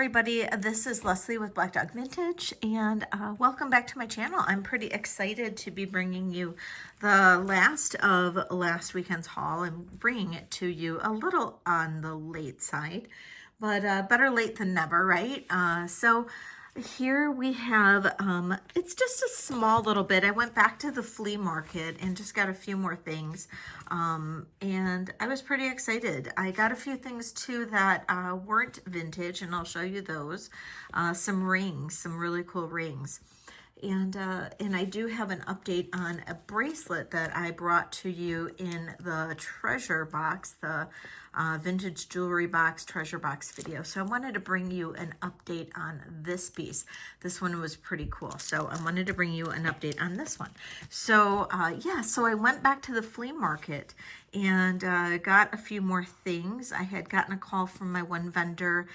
everybody, this is Leslie with Black Dog Vintage, and welcome back to my channel. I'm pretty excited to be bringing you the last of last weekend's haul and bringing it to you a little on the late side, but better late than never, right? So here we have, it's just a small little bit. I went back to the flea market and just got a few more things. And I was pretty excited. I got a few things too that weren't vintage, and I'll show you those. Some rings, some really cool rings. And I do have an update on a bracelet that I brought to you in the treasure box, the vintage jewelry box, treasure box video. So I wanted to bring you an update on this piece. This one was pretty cool. So I wanted to bring you an update on this one. So yeah, so I went back to the flea market and got a few more things. I had gotten a call from my one vendor,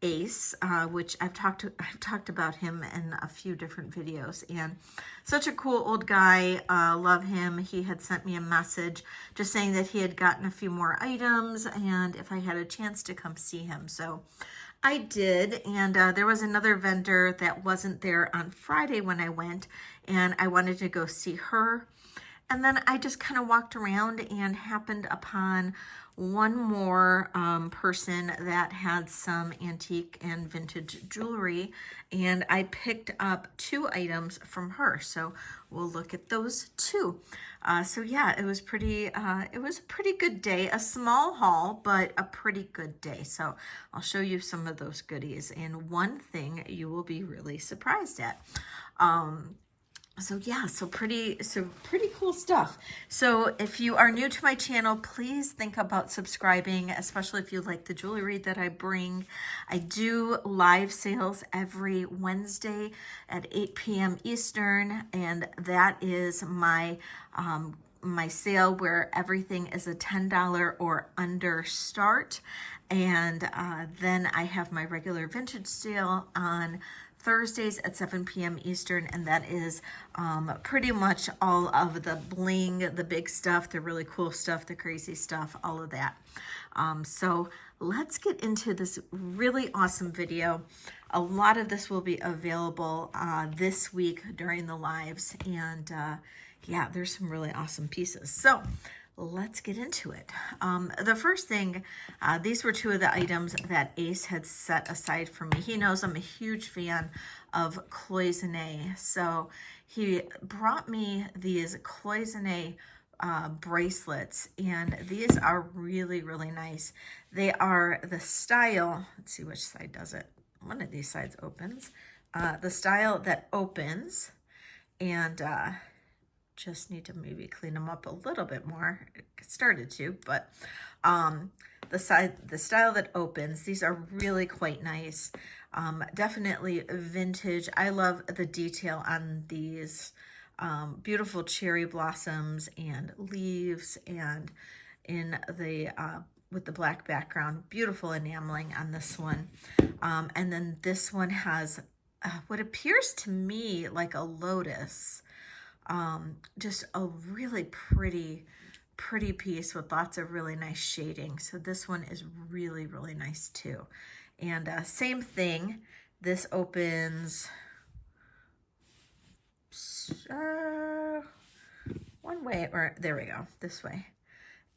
Ace, which I've talked about him in a few different videos, and such a cool old guy. Love him. He had sent me a message just saying that he had gotten a few more items and if I had a chance to come see him. So I did, and there was another vendor that wasn't there on Friday when I went, and I wanted to go see her. And then I just kind of walked around and happened upon one more person that had some antique and vintage jewelry, and I picked up 2 items from her. So we'll look at those too. So yeah, it was a pretty good day, a small haul, but a pretty good day. So I'll show you some of those goodies, and one thing you will be really surprised at. So yeah, so pretty cool stuff. So if you are new to my channel, please think about subscribing, especially if you like the jewelry that I bring. I do live sales every Wednesday at 8 p.m. Eastern, and that is my my sale where everything is a $10 or under start. And then I have my regular vintage sale on Thursdays at 7 p.m. Eastern, and that is pretty much all of the bling, the big stuff, the really cool stuff, the crazy stuff, all of that. So let's get into this really awesome video. A lot of this will be available this week during the lives, and yeah, there's some really awesome pieces. So let's get into it. The first thing, these were 2 of the items that Ace had set aside for me. He knows I'm a huge fan of cloisonne, so he brought me these cloisonne bracelets, and these are really, really nice. They are the style, let's see which side does it. One of these sides opens. The style that opens, and just need to maybe clean them up a little bit more. It started to, but the style that opens, these are really quite nice. Definitely vintage. I love the detail on these beautiful cherry blossoms and leaves, and in the with the black background, beautiful enameling on this one. And then this one has what appears to me like a lotus. Just a really pretty piece with lots of really nice shading. So this one is really, really nice too. And same thing, this opens one way, or there we go, this way.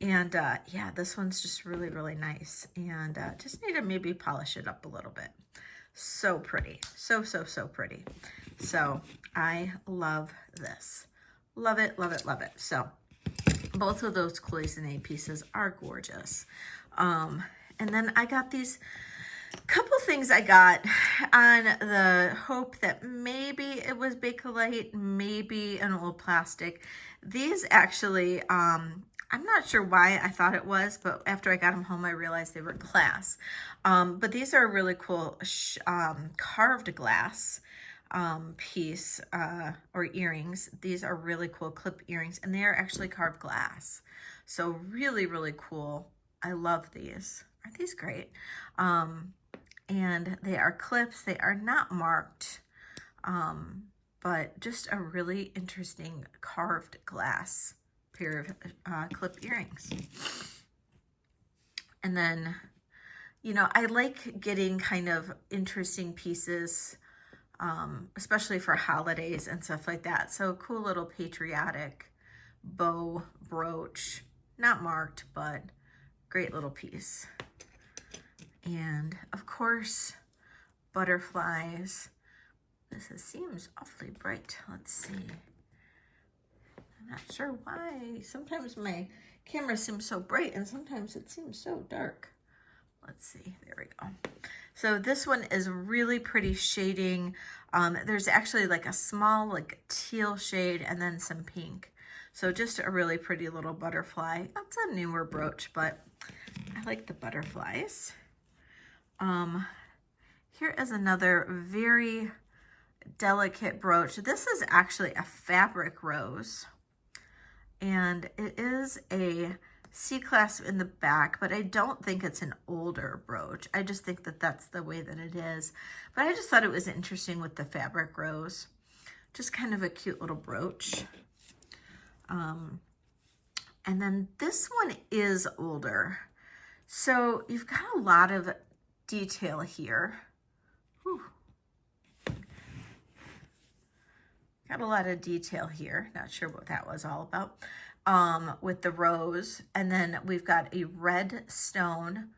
And yeah, this one's just really, really nice, and just need to maybe polish it up a little bit. So pretty, so pretty. So I love this. Love it, love it, love it. So both of those cloisonne pieces are gorgeous. And then I got these couple things I got on the hope that maybe it was Bakelite, maybe an old plastic. These actually, I'm not sure why I thought it was, but after I got them home, I realized they were glass. But these are a really cool carved glass piece or earrings. These are really cool clip earrings, and they are actually carved glass. So really, really cool. I love these. Aren't these great? And they are clips. They are not marked, but just a really interesting carved glass pair of clip earrings. And then you know, I like getting kind of interesting pieces, especially for holidays and stuff like that. So cool little patriotic bow brooch, not marked, but great little piece. And of course, butterflies. Seems awfully bright. Let's see. I'm not sure why. Sometimes my camera seems so bright and sometimes it seems so dark. Let's see. There we go. So this one is really pretty shading. There's actually like a small like teal shade and then some pink. So just a really pretty little butterfly. That's a newer brooch, but I like the butterflies. Here is another very delicate brooch. This is actually a fabric rose, and it is a C-clasp in the back, but I don't think it's an older brooch. I just think that that's the way that it is. But I just thought it was interesting with the fabric rose. Just kind of a cute little brooch. And then this one is older. So you've got a lot of detail here. Whew. Got a lot of detail here. Not sure what that was all about. With the rose. And then we've got a red stone,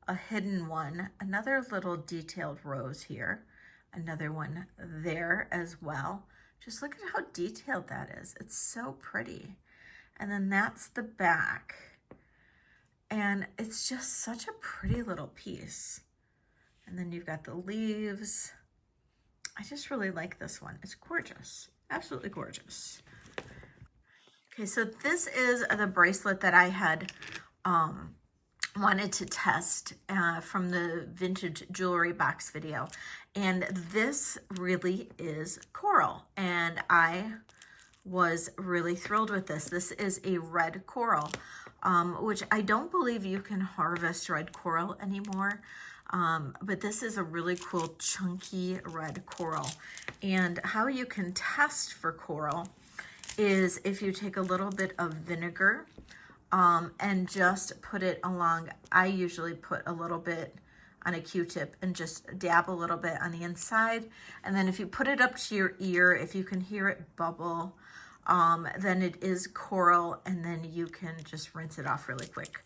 a hidden one, another little detailed rose here, another one there as well. Just look at how detailed that is. It's so pretty. And then that's the back. And it's just such a pretty little piece. And then you've got the leaves. I just really like this one. It's gorgeous. Absolutely gorgeous. Okay, so this is the bracelet that I had wanted to test from the vintage jewelry box video. And this really is coral. And I was really thrilled with this. This is a red coral, which I don't believe you can harvest red coral anymore. But this is a really cool chunky red coral. And how you can test for coral is if you take a little bit of vinegar and just put it along. I usually put a little bit on a Q-tip and just dab a little bit on the inside. And then if you put it up to your ear, if you can hear it bubble, then it is coral, and then you can just rinse it off really quick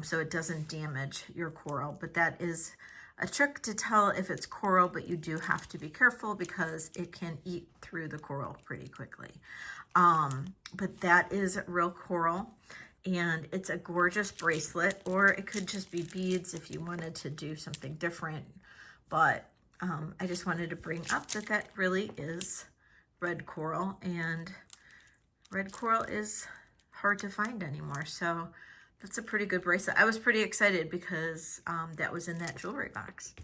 so it doesn't damage your coral. But that is a trick to tell if it's coral, but you do have to be careful because it can eat through the coral pretty quickly. But that is real coral, and it's a gorgeous bracelet, or it could just be beads if you wanted to do something different. But I just wanted to bring up that that really is red coral, and red coral is hard to find anymore. So that's a pretty good bracelet. I was pretty excited because that was in that jewelry box.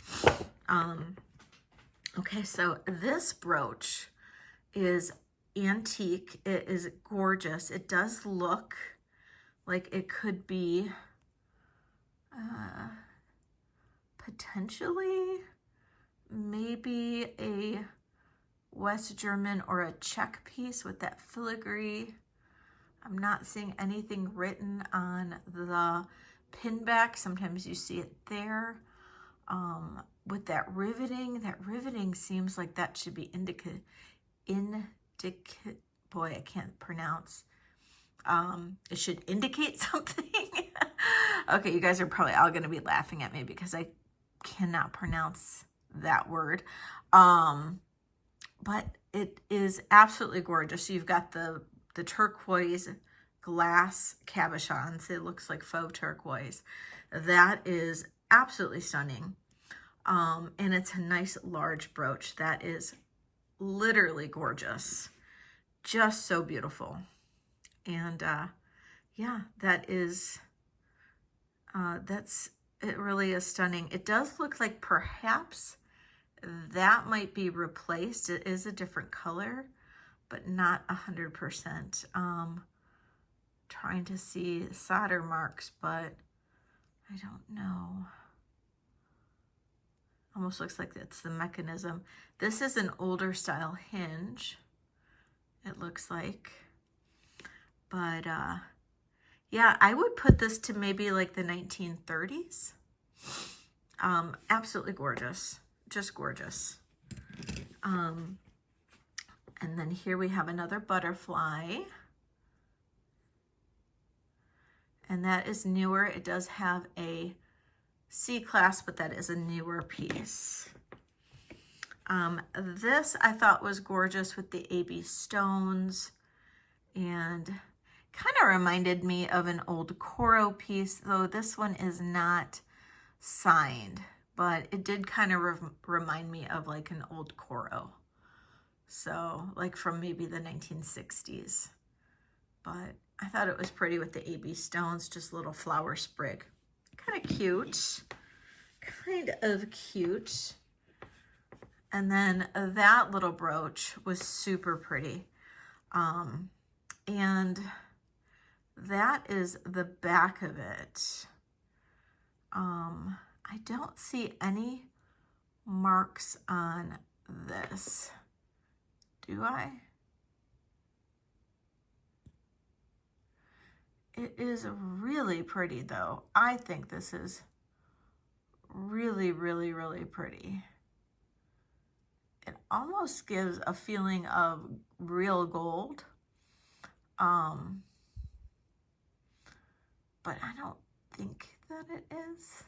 Okay, so this brooch is antique. It is gorgeous. It does look like it could be potentially maybe a West German or a Czech piece with that filigree. I'm not seeing anything written on the pin back. Sometimes you see it there. With that riveting seems like that should be boy, I can't pronounce. It should indicate something. Okay, you guys are probably all going to be laughing at me because I cannot pronounce that word. But it is absolutely gorgeous. So you've got the turquoise glass cabochons. It looks like faux turquoise. That is absolutely stunning. And it's a nice large brooch. That is literally gorgeous. Just so beautiful. And yeah, that is, it really is stunning. It does look like perhaps that might be replaced. It is a different color, but not 100%. Trying to see solder marks, but I don't know. Almost looks like it's the mechanism. This is an older style hinge, it looks like. But yeah, I would put this to maybe like the 1930s. Absolutely gorgeous, just gorgeous. And then here we have another butterfly. And that is newer. It does have a C-class, but that is a newer piece. This I thought was gorgeous with the AB stones, and kind of reminded me of an old Coro piece, though this one is not signed, but it did kind of remind me of like an old Coro. So like from maybe the 1960s. But I thought it was pretty with the AB stones, just a little flower sprig. Kind of cute. Kind of cute. And then that little brooch was super pretty. And that is the back of it. I don't see any marks on this. Do I? It is really pretty though. I think this is really, really, really pretty. It almost gives a feeling of real gold. But I don't think that it is.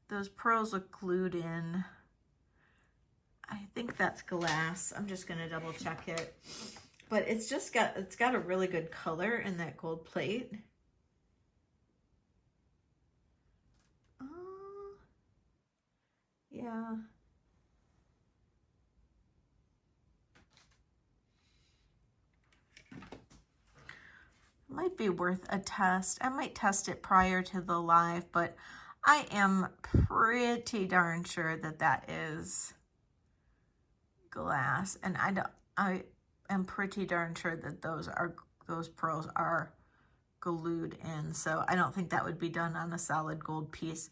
Those pearls look glued in. I think that's glass. I'm just gonna double check it. But it's got a really good color in that gold plate. Yeah. Might be worth a test. I might test it prior to the live, but I am pretty darn sure that that is glass, and I am pretty darn sure that those pearls are glued in. So I don't think that would be done on a solid gold piece,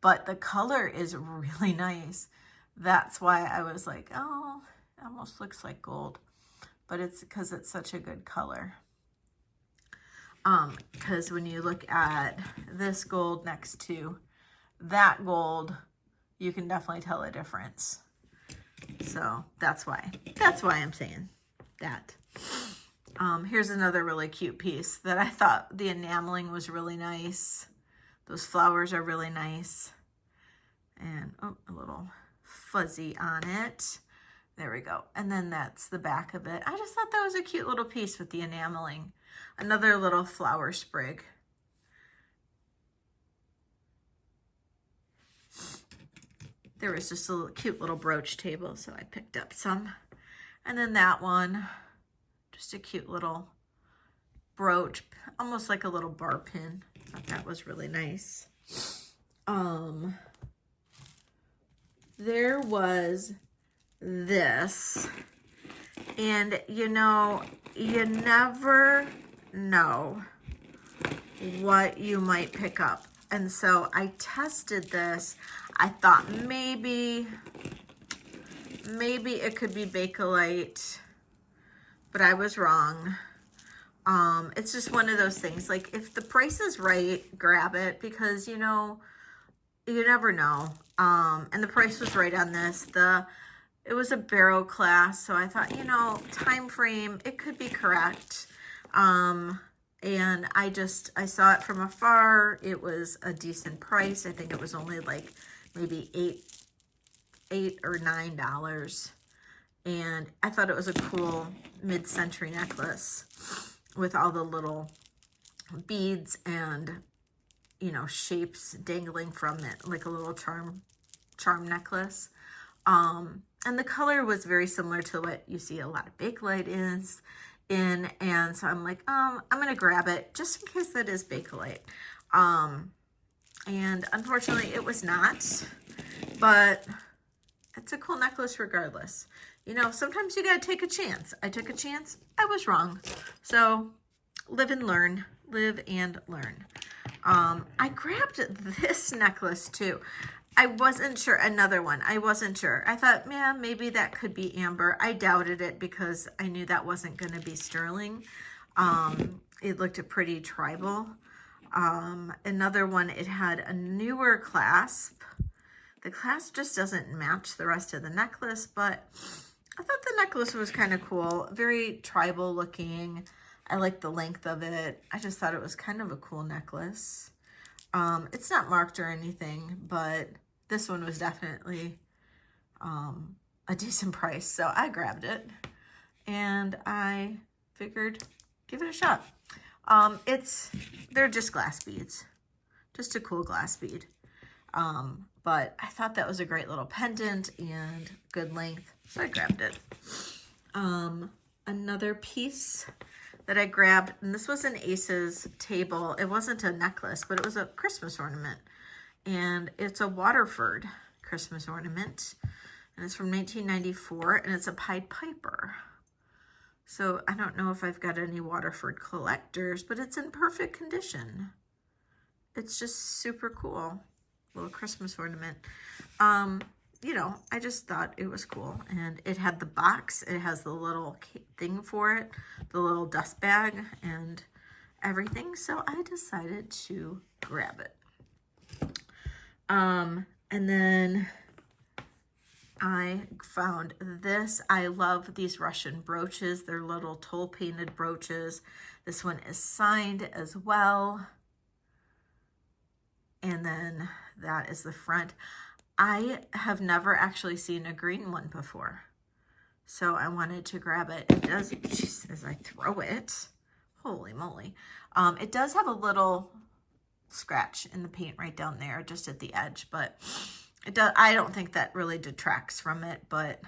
but the color is really nice. That's why I was like, oh, it almost looks like gold, but it's because it's such a good color. Because when you look at this gold next to that gold, you can definitely tell a difference. So that's why I'm saying that. Here's another really cute piece that I thought the enameling was really nice. Those flowers are really nice. And oh, a little fuzzy on it. There we go. And then that's the back of it. I just thought that was a cute little piece with the enameling. Another little flower sprig. There was just a cute little brooch table, so I picked up some. And then that one, just a cute little brooch, almost like a little bar pin. I thought that was really nice. There was this, and you know, you never know what you might pick up. And so I tested this. I thought maybe it could be Bakelite, but I was wrong. It's just one of those things, like if the price is right, grab it, because you know, you never know. And the price was right on this. It was a barrel class, so I thought, you know, time frame, it could be correct. And I saw it from afar. It was a decent price. I think it was only like maybe $8 or $9. And I thought it was a cool mid-century necklace with all the little beads and, you know, shapes dangling from it, like a little charm necklace. And the color was very similar to what you see a lot of Bakelite is in. And so I'm like, I'm going to grab it just in case that is Bakelite. And unfortunately it was not, but it's a cool necklace regardless. You know, sometimes you got to take a chance. I took a chance. I was wrong. So live and learn. Live and learn. I grabbed this necklace too. I wasn't sure. Another one. I wasn't sure. I thought, man, maybe that could be amber. I doubted it because I knew that wasn't going to be sterling. It looked pretty tribal. Another one, it had a newer clasp. The clasp just doesn't match the rest of the necklace, but I thought the necklace was kind of cool. Very tribal looking. I like the length of it. I just thought it was kind of a cool necklace. It's not marked or anything, but this one was definitely a decent price. So I grabbed it and I figured give it a shot. They're just glass beads, just a cool glass bead. But I thought that was a great little pendant and good length, so I grabbed it. Another piece that I grabbed, and this was an Aces table. It wasn't a necklace, but it was a Christmas ornament. And it's a Waterford Christmas ornament. And it's from 1994, and it's a Pied Piper. So I don't know if I've got any Waterford collectors, but it's in perfect condition. It's just super cool. Little Christmas ornament. You know, I just thought it was cool. And it had the box. It has the little thing for it, the little dust bag and everything. So I decided to grab it. And then I found this. I love these Russian brooches. They're little toll painted brooches. This one is signed as well. And then that is the front. I have never actually seen a green one before, so I wanted to grab it. It does, just as I throw it, holy moly. It does have a little scratch in the paint right down there, just at the edge, but it does. I don't think that really detracts from it, but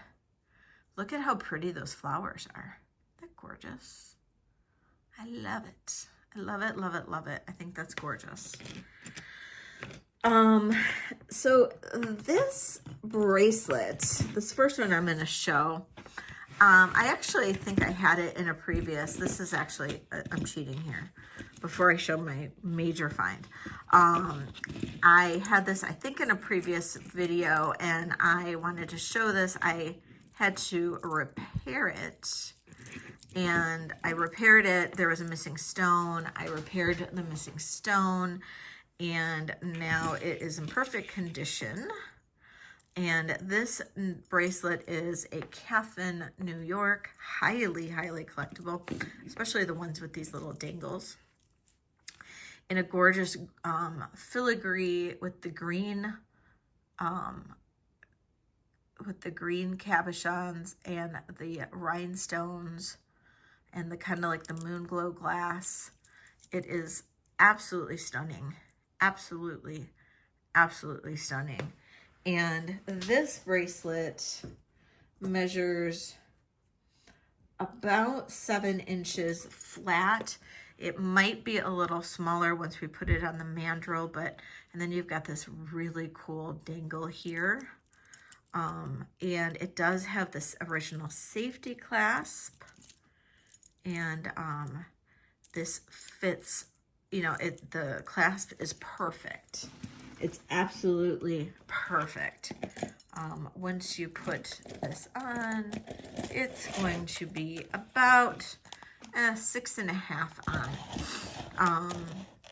look at how pretty those flowers are. They're gorgeous. I love it. I love it, love it, love it. I think that's gorgeous. So this bracelet, this first one I'm going to show, I actually think I had it in a previous, this is actually, I'm cheating here, before I show my major find. I had this, I think, in a previous video, and I wanted to show this. I had to repair it, and I repaired it. There was a missing stone. I repaired the missing stone, and now it is in perfect condition. And this bracelet is a Caffin, New York, highly, highly collectible, especially the ones with these little dangles. In a gorgeous filigree with the green cabochons and the rhinestones and the kind of like the moon glow glass. It is absolutely stunning. Absolutely, absolutely stunning. And this bracelet measures about 7 inches flat. It might be a little smaller once we put it on the mandrel, and then you've got this really cool dangle here. And it does have this original safety clasp, and this fits, you know, the clasp is perfect. It's absolutely perfect. Once you put this on, it's going to be about 6.5 on.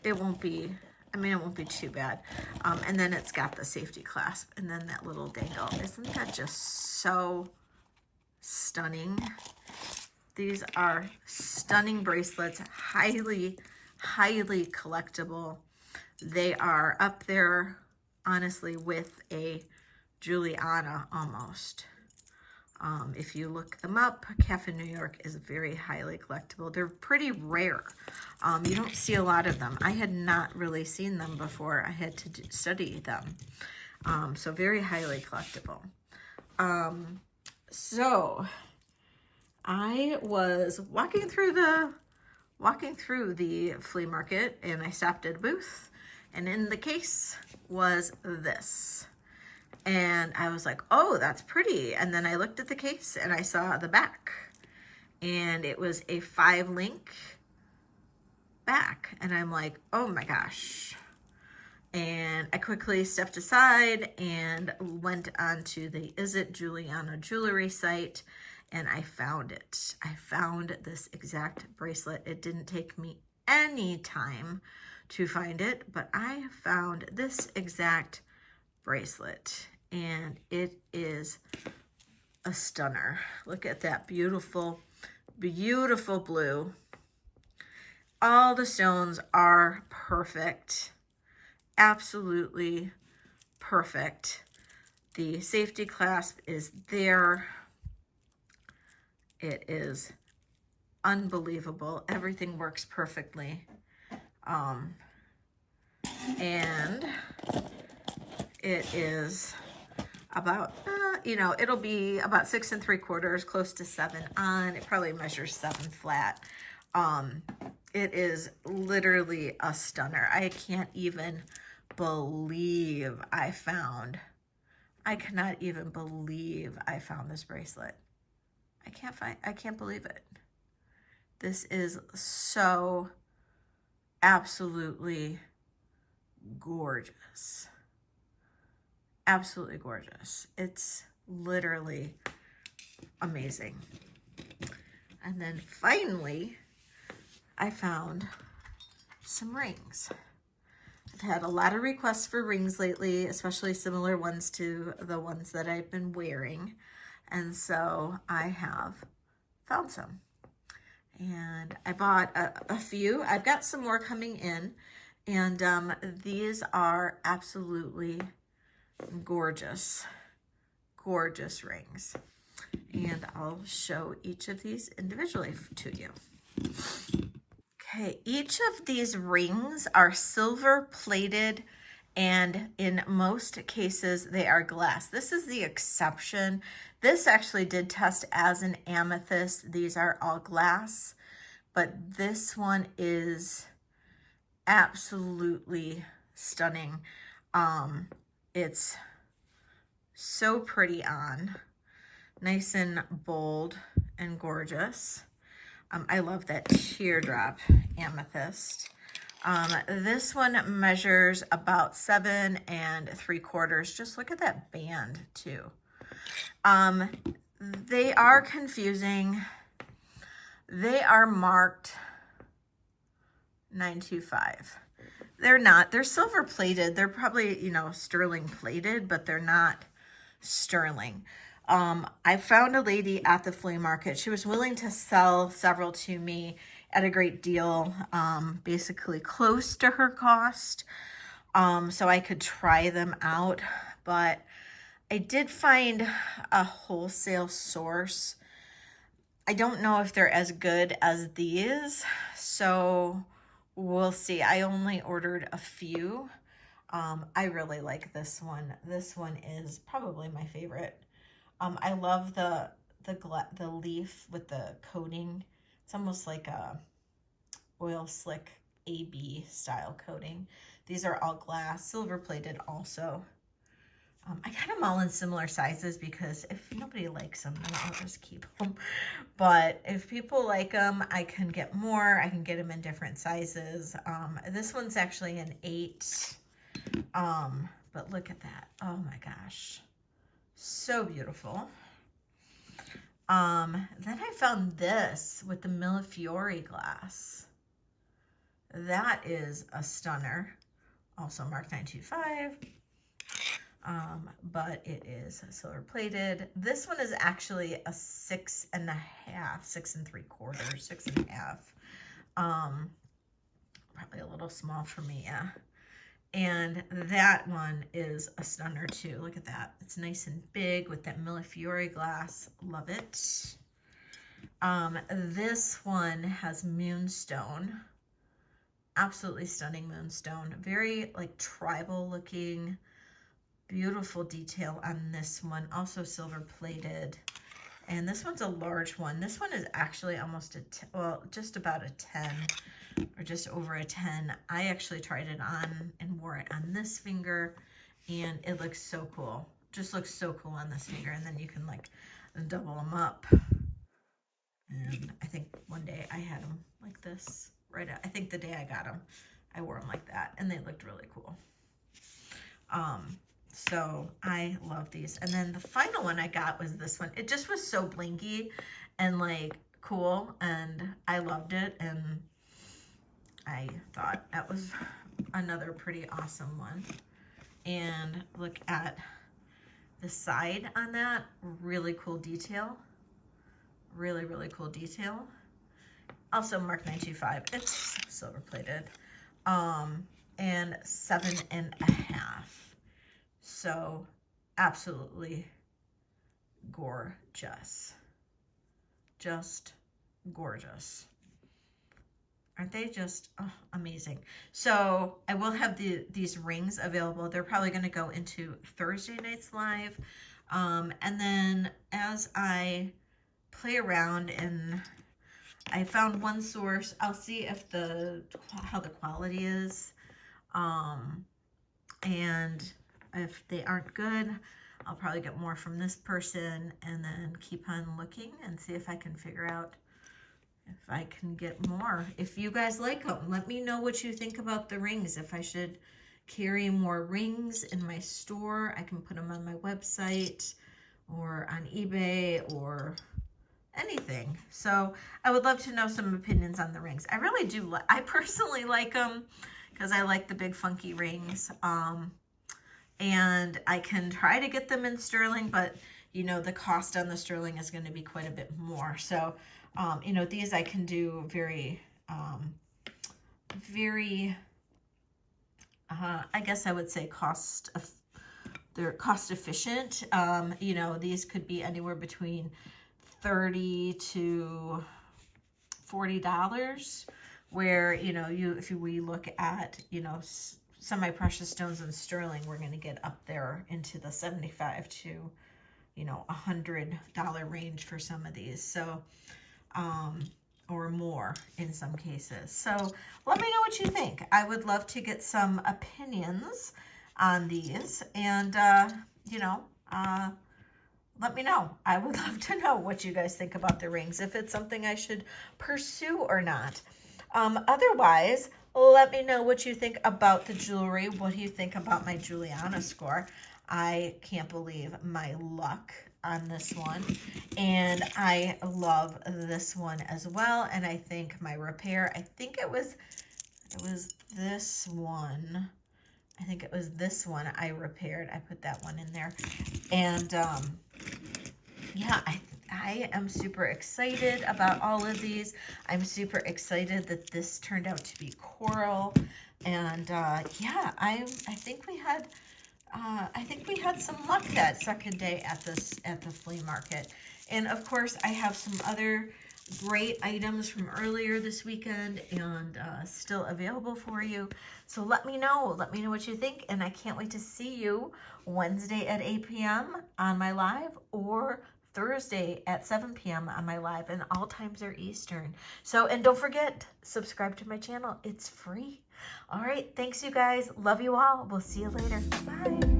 It won't be, I mean, it won't be too bad. And then it's got the safety clasp and then that little dangle. Isn't that just so stunning? These are stunning bracelets, highly, highly collectible. They are up there, honestly, with a Juliana almost. If you look them up, Caffin, New York is very highly collectible. They're pretty rare. You don't see a lot of them. I had not really seen them before. I had to study them. So very highly collectible. So I was walking through the flea market, and I stopped at a booth, and in the case was this. And I was like, oh, that's pretty. And then I looked at the case and I saw the back, and it was a 5-link back. And I'm like, oh my gosh. And I quickly stepped aside and went onto the Is It Juliana jewelry site, and I found it. I found this exact bracelet. It didn't take me any time to find it, but I found this exact bracelet, and it is a stunner. Look at that beautiful, beautiful blue. All the stones are perfect, absolutely perfect. The safety clasp is there. It is unbelievable. Everything works perfectly. And it is about, you know, it'll be about 6 3/4, close to 7 on. It probably measures 7 flat. It is literally a stunner. I can't even believe I cannot even believe I found this bracelet. I can't believe it. This is so absolutely gorgeous. Absolutely gorgeous. It's literally amazing. And then finally, I found some rings. I've had a lot of requests for rings lately, especially similar ones to the ones that I've been wearing. And so I have found some. And I bought a few. I've got some more coming in. And these are absolutely gorgeous, gorgeous rings. And I'll show each of these individually to you. Okay, each of these rings are silver plated, and in most cases they are glass. This is the exception. This actually did test as an amethyst. These are all glass, but this one is absolutely stunning. It's so pretty on, nice and bold and gorgeous. I love that teardrop amethyst. This one measures about 7 3/4. Just look at that band too. They are confusing. They are marked 925. They're not. They're silver plated. They're probably, you know, sterling plated, but they're not sterling. I found a lady at the flea market. She was willing to sell several to me at a great deal, basically close to her cost, so I could try them out. But I did find a wholesale source. I don't know if they're as good as these, so we'll see. I only ordered a few. I really like this one. This one is probably my favorite. I love the leaf with the coating. It's almost like a oil slick AB style coating. These are all glass, silver plated also. I got them all in similar sizes because if nobody likes them, then I'll just keep them. But if people like them, I can get more. I can get them in different sizes. This one's actually an 8. But look at that. Oh my gosh. So beautiful. Then I found this with the Millefiori glass. That is a stunner. Also marked 925. But it is silver plated. This one is actually a 6 1/2, 6 3/4, 6 1/2. Probably a little small for me, yeah. And that one is a stunner too. Look at that. It's nice and big with that Millefiori glass. Love it. This one has moonstone. Absolutely stunning moonstone. Very like tribal looking. Beautiful detail on this one. Also silver plated. And this one's a large one. This one is actually almost just about a 10. Or just over a 10. I actually tried it on and wore it on this finger, and it looks so cool. Just looks so cool on this finger, and then you can like double them up. And I think one day I had them like this I think the day I got them, I wore them like that, and they looked really cool. So I love these. And then the final one I got was this one. It just was so blinky and like cool, and I loved it. And I thought that was another pretty awesome one. And look at the side on that, really cool detail. Really, really cool detail. Also Mark 925, it's silver plated. And 7.5. So absolutely gorgeous. Just gorgeous. Aren't they just amazing? So I will have these rings available. They're probably going to go into Thursday night's live. And then as I play around and I found one source, I'll see if how the quality is. And if they aren't good, I'll probably get more from this person and then keep on looking and see if I can figure out if I can get more. If you guys like them, let me know what you think about the rings. If I should carry more rings in my store, I can put them on my website or on eBay or anything. So I would love to know some opinions on the rings. I really do. I personally like them because I like the big funky rings. And I can try to get them in sterling, but you know, the cost on the sterling is going to be quite a bit more. So, you know, these I can do very, I guess I would say they're cost efficient. You know, these could be anywhere between $30 to $40, where, you know, if we look at, you know, semi-precious stones in sterling, we're going to get up there into the $75 to, you know, $100 range for some of these. So, or more in some cases. So let me know what you think. I would love to get some opinions on these, and, you know, let me know. I would love to know what you guys think about the rings, if it's something I should pursue or not. Otherwise, let me know what you think about the jewelry. What do you think about my Juliana score? I can't believe my luck on this one. And I love this one as well. And I think my repair, I think it was this one. I think it was this one I repaired. I put that one in there. And yeah, I am super excited about all of these. I'm super excited that this turned out to be coral. And yeah, I think we had some luck that second day at the flea market. And of course, I have some other great items from earlier this weekend and still available for you. So let me know what you think, and I can't wait to see you Wednesday at 8 p.m. on my live, or Thursday at 7 p.m. on my live, and all times are Eastern. So, and don't forget, subscribe to my channel. It's free. All right, thanks you guys. Love you all. We'll see you later. Bye.